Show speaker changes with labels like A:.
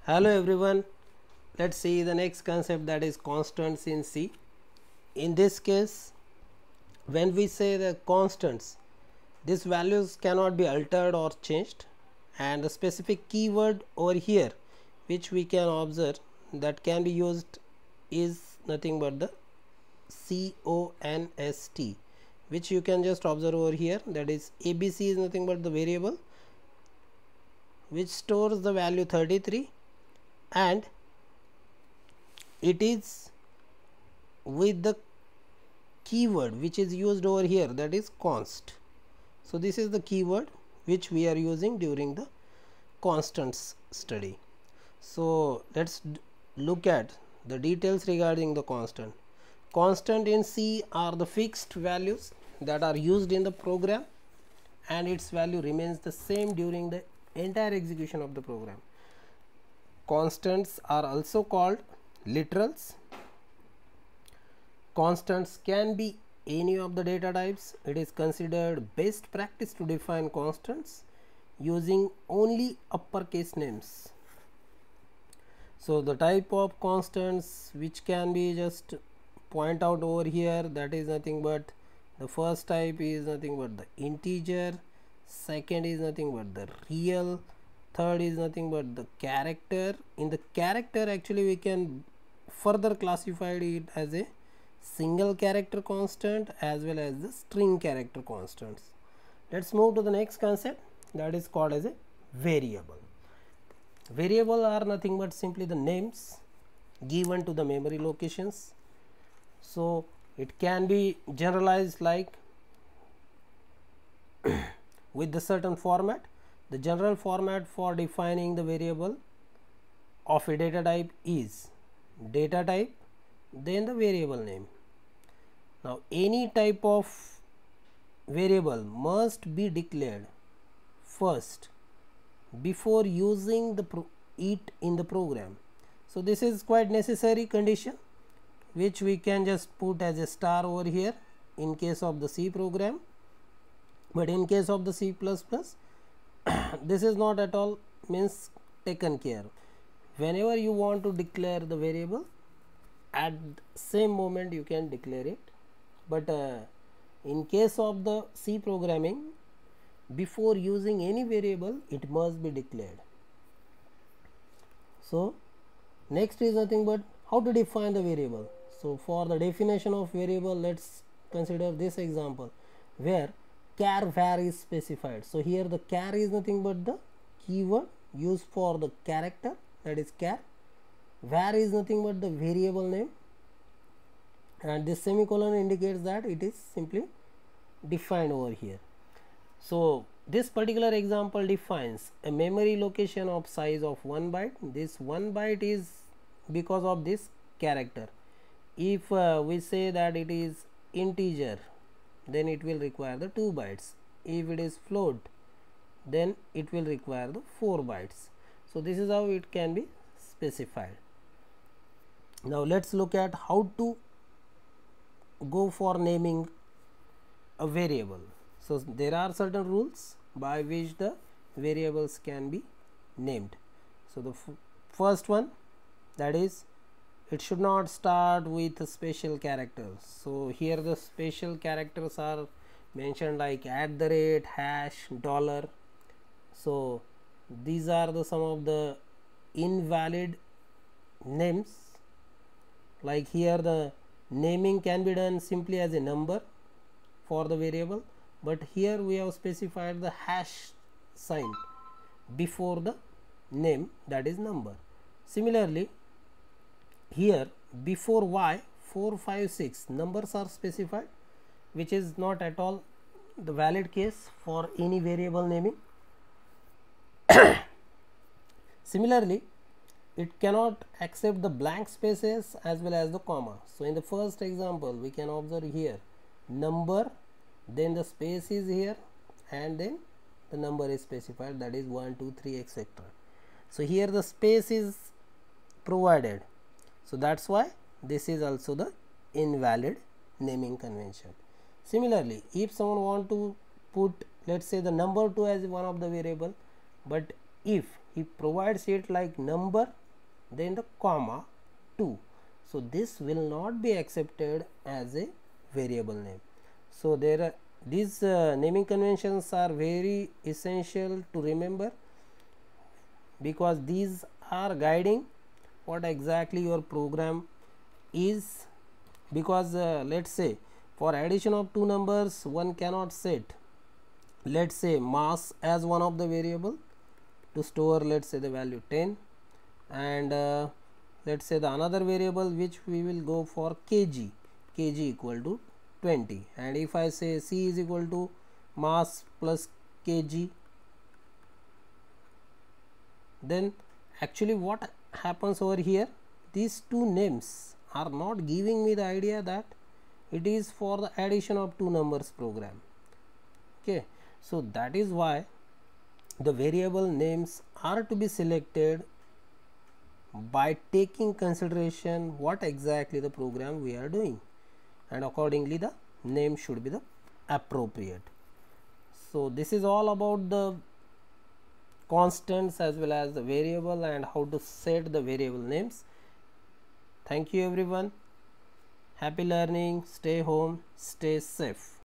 A: Hello everyone, let's see the next concept, that is constants in C. In this case, when we say the constants, these values cannot be altered or changed, and the specific keyword over here which we can observe that can be used is nothing but the const, which you can just observe over here, that is ABC is nothing but the variable which stores the value 33 and it is with the keyword which is used over here, that is const. So this is the keyword which we are using during the constants study. So let's look at the details regarding the constant. Constant in C are the fixed values that are used in the program and its value remains the same during the entire execution of the program. Constants are also called literals. Constants can be any of the data types. It is considered best practice to define constants using only uppercase names. So the type of constants which can be just point out over here, that is nothing but the first type is nothing but the integer, second is nothing but the real, third is nothing but the character. In the character, actually we can further classify it as a single character constant as well as the string character constants. Let's move to the next concept, that is called as a variable. Variable are nothing but simply the names given to the memory locations. So it can be generalized like with the certain format. The general format for defining the variable of a data type is data type, then the variable name. Now any type of variable must be declared first before using it in the program. So this is quite necessary condition which we can just put as a star over here in case of the C program, but in case of the C++, this is not at all means taken care. Whenever you want to declare the variable, at same moment you can declare it, but in case of the C programming, before using any variable it must be declared. So next is nothing but how to define the variable. So for the definition of variable, let's consider this example where char var is specified. So here the char is nothing but the keyword used for the character, that is char. Var is nothing but the variable name, and this semicolon indicates that it is simply defined over here. So this particular example defines a memory location of size of 1 byte. This 1 byte is because of this character. If we say that it is integer, then it will require the 2 bytes. If it is float, then it will require the 4 bytes. So this is how it can be specified. Now let's look at how to go for naming a variable. So there are certain rules by which the variables can be named. So the first one, that is it should not start with special characters. So here the special characters are mentioned like @ hash, dollar. So these are the some of the invalid names. Like here the naming can be done simply as a number for the variable, but here we have specified the hash sign before the name, that is number. Similarly here before y 4, 5, 6 numbers are specified, which is not at all the valid case for any variable naming. Similarly it cannot accept the blank spaces as well as the comma. So in the first example we can observe here number, then the space is here, and then the number is specified, that is 1, 2, 3, etc. So here the space is provided. So that's why this is also the invalid naming convention. Similarly, if someone want to put, let's say, the number 2 as one of the variable, but if he provides it like number then the comma 2. So this will not be accepted as a variable name. So there are these naming conventions are very essential to remember, because these are guiding what exactly your program is. Because let's say for addition of two numbers one cannot set, let's say, mass as one of the variable to store, let's say, the value 10, and let's say the another variable which we will go for kg equal to 20, and if I say c is equal to mass plus kg, then actually what happens over here, these two names are not giving me the idea that it is for the addition of two numbers program. Okay, so that is why the variable names are to be selected by taking consideration what exactly the program we are doing, and accordingly the name should be the appropriate. So this is all about the constants as well as the variable and how to set the variable names. Thank you everyone. Happy learning. Stay home, stay safe.